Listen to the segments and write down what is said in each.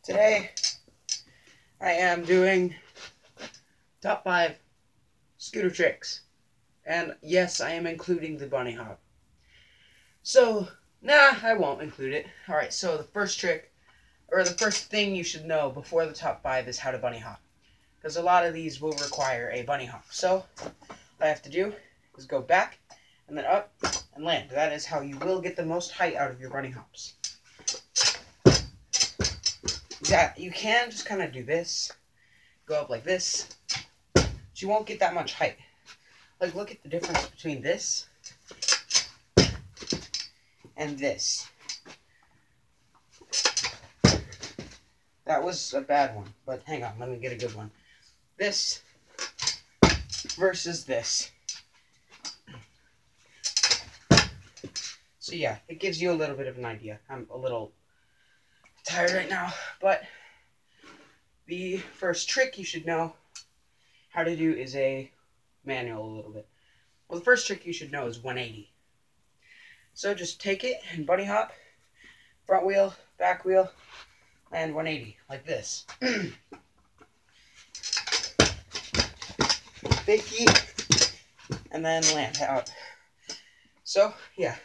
Today I am doing top 5 scooter tricks, and yes, I am including the bunny hop. So, nah, I won't include it. Alright, so the first trick, or the first thing you should know before the top 5 is how to bunny hop, because a lot of these will require a bunny hop. So, what I have to do is go back, and then up, and land. That is how you will get the most height out of your bunny hops. Yeah, you can just kind of do this, go up like this, but you won't get that much height. Like, look at the difference between this and this. That was a bad one, but hang on, let me get a good one. This versus this. So yeah, it gives you a little bit of an idea. I'm a little tired right now, but the first trick you should know how to do is a manual a little bit. Well, the first trick you should know is 180. So just take it and bunny hop, front wheel, back wheel, and 180, like this. Fakie, and then land out. So, yeah.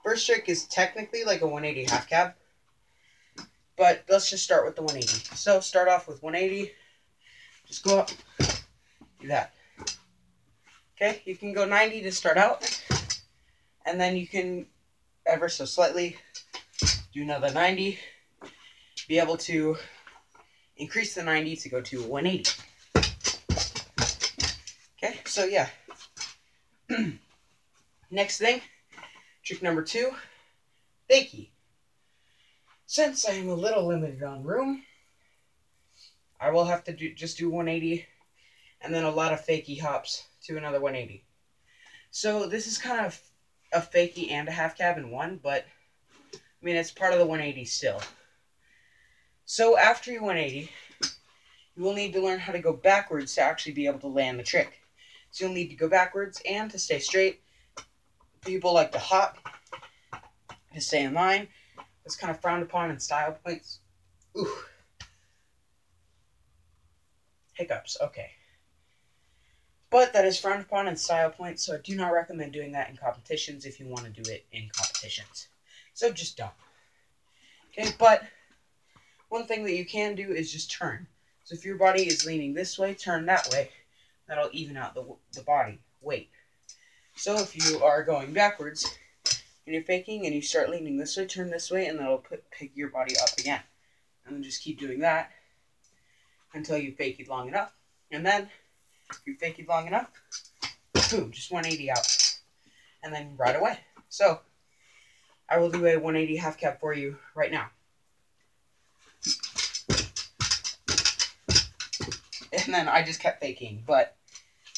First trick is technically like a 180 half cab, but let's just start with the 180. So start off with 180, just go up, do that. Okay, you can go 90 to start out, and then you can ever so slightly do another 90, be able to increase the 90 to go to 180. Okay, so yeah. Next thing, trick number 2, fakie. Since I am a little limited on room, I will have to just do 180 and then a lot of fakie hops to another 180. So this is kind of a fakie and a half cab in one, but I mean, it's part of the 180 still. So after you 180, you will need to learn how to go backwards to actually be able to land the trick. So you'll need to go backwards, and to stay straight, people like to hop to stay in line. It's kind of frowned upon in style points. Ooh. Hiccups, okay. But that is frowned upon in style points, so I do not recommend doing that in competitions if you want to do it in competitions. So just don't. Okay, but one thing that you can do is just turn. So if your body is leaning this way, turn that way. That'll even out the body weight. So if you are going backwards, and you're faking, and you start leaning this way, turn this way, and that'll pick your body up again. And then just keep doing that until you fake it long enough. And then, if you fake it long enough, boom, just 180 out. And then right away. So, I will do a 180 half cab for you right now. And then I just kept faking, but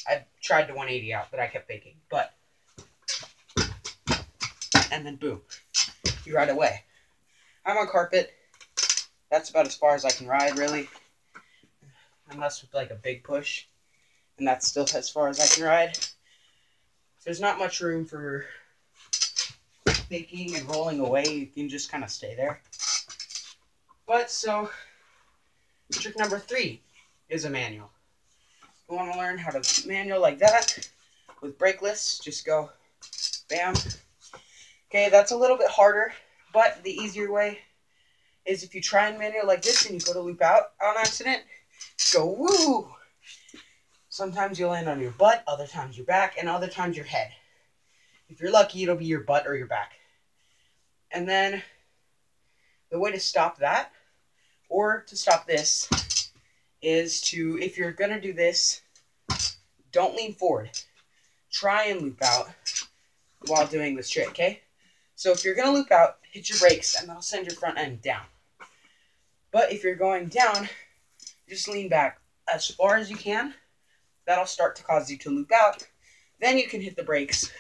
I tried to 180 out, but I kept faking. But and then boom, you ride away. I'm on carpet. That's about as far as I can ride, really. Unless with like a big push. And that's still as far as I can ride. There's not much room for faking and rolling away. You can just kind of stay there. But so, trick number 3 is a manual. You want to learn how to manual like that with brakeless. Just go bam. Okay, that's a little bit harder, but the easier way is if you try and manual like this and you go to loop out on accident, go woo! Sometimes you'll land on your butt, other times your back, and other times your head. If you're lucky, it'll be your butt or your back. And then the way to stop that, or to stop this, is to, if you're going to do this, don't lean forward. Try and loop out while doing this trick, okay? So if you're going to loop out, hit your brakes, and that'll send your front end down. But if you're going down, just lean back as far as you can. That'll start to cause you to loop out. Then you can hit the brakes.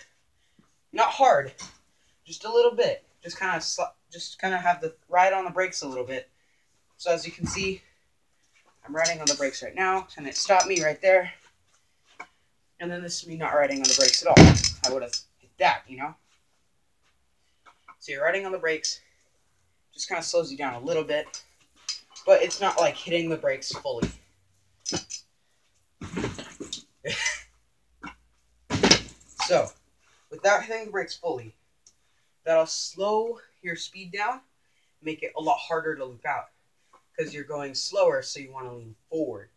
Not hard, just a little bit. Just kind of have the ride on the brakes a little bit. So as you can see, I'm riding on the brakes right now, and it stopped me right there. And then this is me not riding on the brakes at all. I would have hit that, you know? So you're riding on the brakes, Just kind of slows you down a little bit, but it's not like hitting the brakes fully. So, without hitting the brakes fully, that'll slow your speed down, make it a lot harder to loop out, because you're going slower, so you want to lean forward.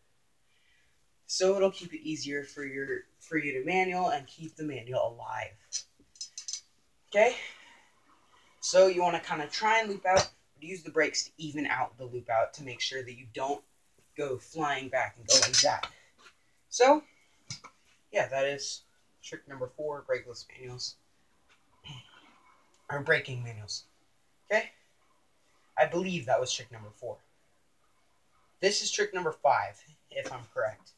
So it'll keep it easier for you to manual and keep the manual alive. Okay? So you want to kind of try and loop out, but use the brakes to even out the loop out to make sure that you don't go flying back and go like that. So, yeah, that is trick number 4, brakeless manuals. Or braking manuals. Okay? I believe that was trick number 4. This is trick number 5, if I'm correct.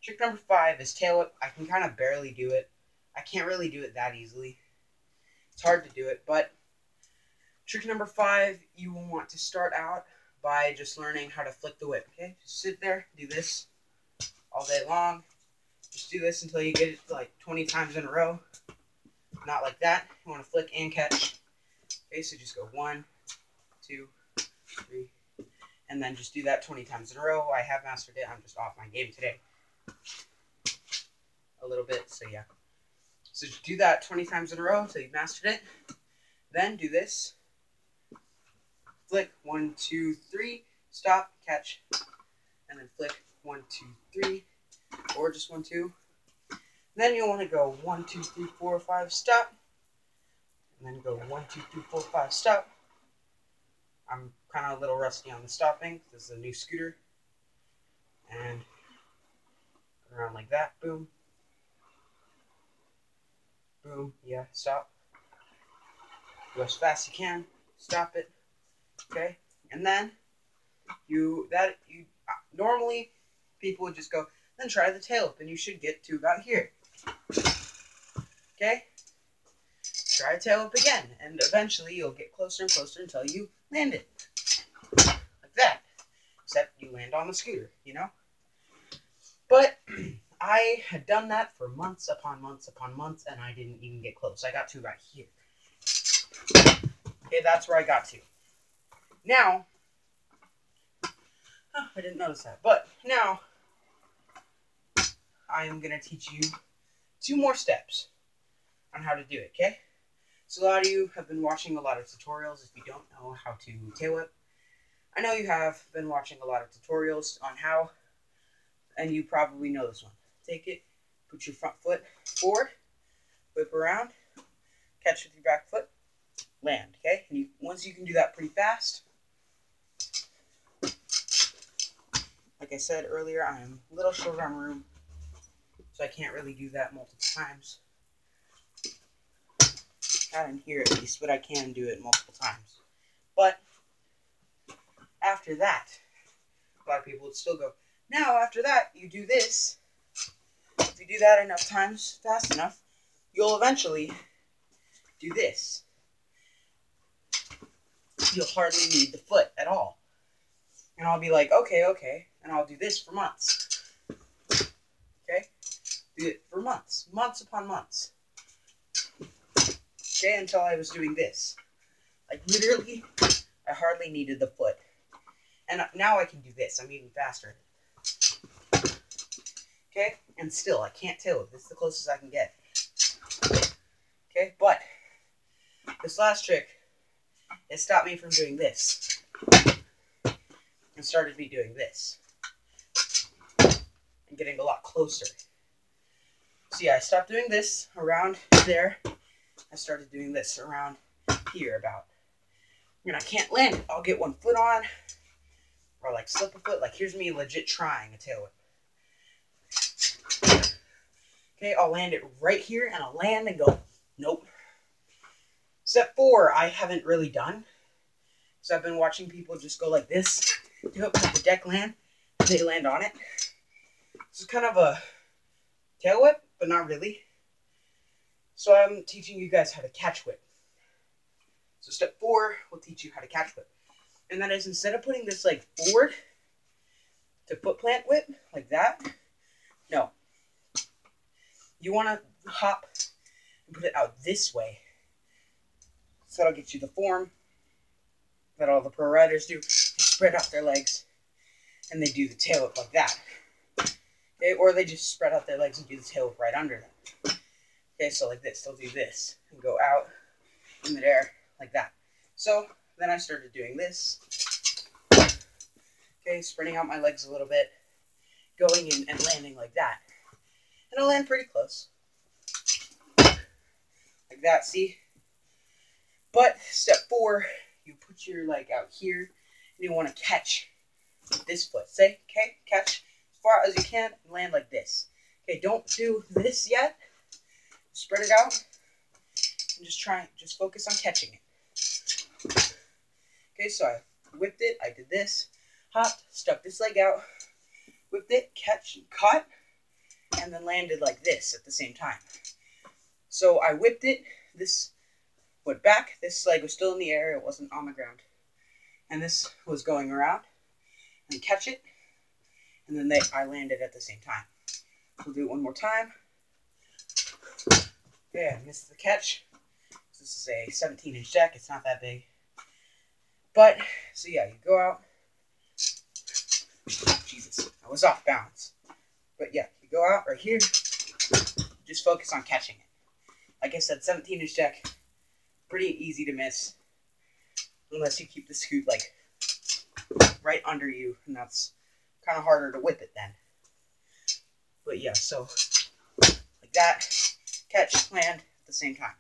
Trick number 5 is tail whip. I can kind of barely do it. I can't really do it that easily. It's hard to do it, but trick number 5, you will want to start out by just learning how to flick the whip, okay? Just sit there, do this all day long. Just do this until you get it like 20 times in a row. Not like that. You want to flick and catch. Okay, so just go 1, 2, 3, and then just do that 20 times in a row. I have mastered it. I'm just off my game today a little bit, so yeah. So just do that 20 times in a row until you've mastered it. Then do this. Flick 1, 2, 3, stop, catch, and then flick 1, 2, 3, or just 1, 2. Then you'll want to go 1, 2, 3, 4, 5, stop, and then go 1, 2, 3, 4, 5, stop. I'm kind of a little rusty on the stopping. This is a new scooter, and around like that, boom, boom, yeah, stop. Go as fast as you can, stop it. Okay, and then normally people would just go, then try the tail whip, and you should get to about here. Okay, try a tail whip again, and eventually you'll get closer and closer until you land it like that. Except you land on the scooter, you know. But I had done that for months upon months upon months, and I didn't even get close. I got to right here. Okay, that's where I got to. Now, I didn't notice that, but now I am going to teach you 2 more steps on how to do it, okay? So a lot of you have been watching a lot of tutorials if you don't know how to tail whip. I know you have been watching a lot of tutorials on how, and you probably know this one. Take it, put your front foot forward, whip around, catch with your back foot, land, okay? And once you can do that pretty fast, like I said earlier, I am a little short on room, so I can't really do that multiple times. Not in here at least, but I can do it multiple times. But after that, a lot of people would still go, now after that, you do this. If you do that enough times, fast enough, you'll eventually do this. You'll hardly need the foot at all. And I'll be like, okay, and I'll do this for months. Okay? Do it for months. Months upon months. Okay, until I was doing this. Like, literally, I hardly needed the foot. And now I can do this. I'm even faster. Okay? And still, I can't tail it. This is the closest I can get. Okay? But, this last trick, it stopped me from doing this. And started me doing this. And getting a lot closer. See, I stopped doing this around there. I started doing this around here about. And I can't land it. I'll get one foot on. Or like slip a foot. Like here's me legit trying a tail whip. Okay, I'll land it right here and I'll land and go, nope. Step 4, I haven't really done. So I've been watching people just go like this. To help the deck land. They land on it. This is kind of a tail whip, but not really. So I'm teaching you guys how to catch whip. So step 4 will teach you how to catch whip. And that is instead of putting this like forward to foot plant whip, like that, no. You want to hop and put it out this way. So that'll get you the form that all the pro riders do. They spread out their legs and they do the tail whip like that. Okay, or they just spread out their legs and do the tail whip right under them. Okay, so like this, they'll do this and go out in midair like that. So then I started doing this. Okay, spreading out my legs a little bit, going in and landing like that. And I'll land pretty close. Like that, see? But step 4, you put your leg out here and you want to catch this foot. Say, okay, catch as far as you can and land like this. Okay, don't do this yet. Spread it out and just focus on catching it. Okay, so I whipped it, I did this, hopped, stuck this leg out, whipped it, catch, caught, and then landed like this at the same time. So I whipped it, this went back, this leg was still in the air, it wasn't on the ground. And this was going around, and catch it, and then I landed at the same time. We'll do it one more time. Okay, I missed the catch. This is a 17-inch deck, it's not that big. But, so yeah, you go out. Jesus, I was off balance. But yeah, you go out right here, just focus on catching it. Like I said, 17-inch deck, pretty easy to miss. Unless you keep the scoot like right under you, and that's kind of harder to whip it then. But yeah, so like that, catch, land at the same time.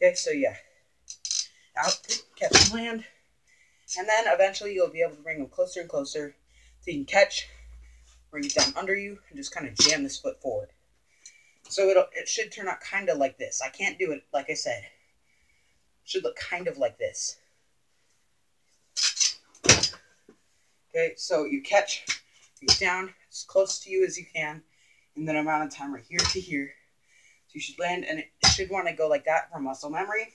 Okay, so yeah, out, catch, land, and then eventually you'll be able to bring them closer and closer so you can catch, bring it down under you, and just kind of jam this foot forward. So it should turn out kind of like this. I can't do it like I said. It should look kind of like this. Okay, so you catch, reach down as close to you as you can in that amount of time right here to here. So you should land, and it should want to go like that for muscle memory.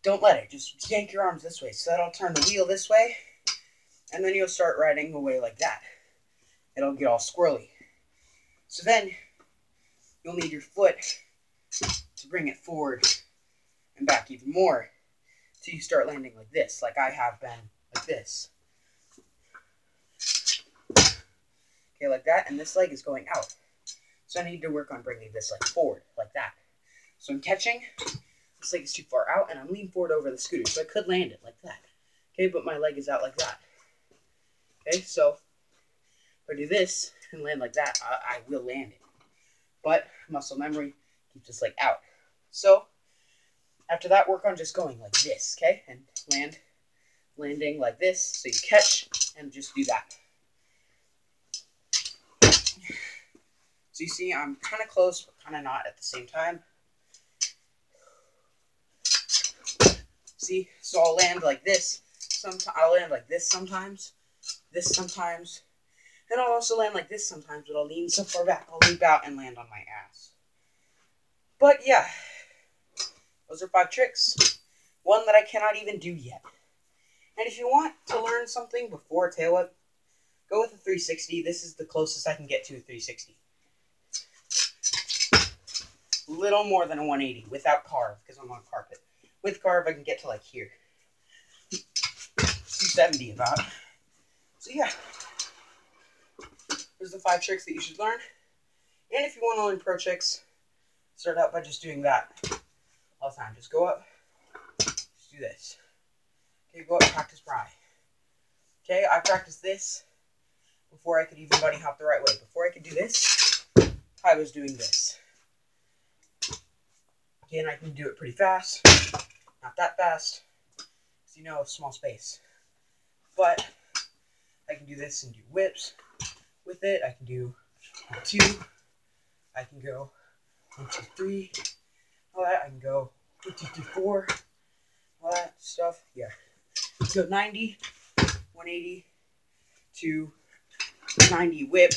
Don't let it. Just yank your arms this way. So that'll turn the wheel this way, and then you'll start riding away like that. It'll get all squirrely. So then you'll need your foot to bring it forward and back even more till you start landing like this, like I have been, like this. Okay, like that, and this leg is going out. So I need to work on bringing this leg forward, like that. So I'm catching, this leg is too far out, and I'm leaning forward over the scooter, so I could land it like that. Okay, but my leg is out like that. Okay, so if I do this and land like that, I will land it. But muscle memory keeps this leg out. So after that, work on just going like this, okay? And landing like this, so you catch and just do that. So you see, I'm kind of close, but kind of not at the same time. See, so I'll land like this. I'll land like this sometimes, and I'll also land like this sometimes, but I'll lean so far back, I'll leap out and land on my ass. But yeah, those are 5 tricks. One that I cannot even do yet. And if you want to learn something before a tail whip, go with a 360. This is the closest I can get to a 360. Little more than a 180 without carve, because I'm on carpet. With carve, I can get to like here. 270 about. So yeah, there's the 5 tricks that you should learn. And if you want to learn pro tricks, start out by just doing that all the time. Just go up, just do this. Okay, go up, practice pry. Okay, I practiced this before I could even bunny hop the right way. Before I could do this, I was doing this. Okay, and I can do it pretty fast. Not that fast, because you know, small space. But I can do this and do whips with it. I can do 1, 2. I can go 1, 2, 3. All that. I can go 1, 2, 3, 4. All that stuff. Yeah. Go 90, 180 to 90 whip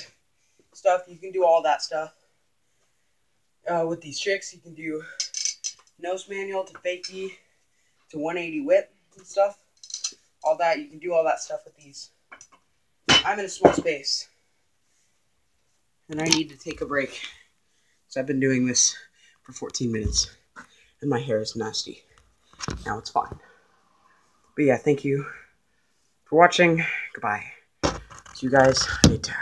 stuff. You can do all that stuff. With these tricks, you can do nose manual to fakie to 180 whip and stuff. All that, you can do all that stuff with these. I'm in a small space, and I need to take a break. So I've been doing this for 14 minutes, and my hair is nasty. Now it's fine. But yeah, thank you for watching. Goodbye. See you guys later.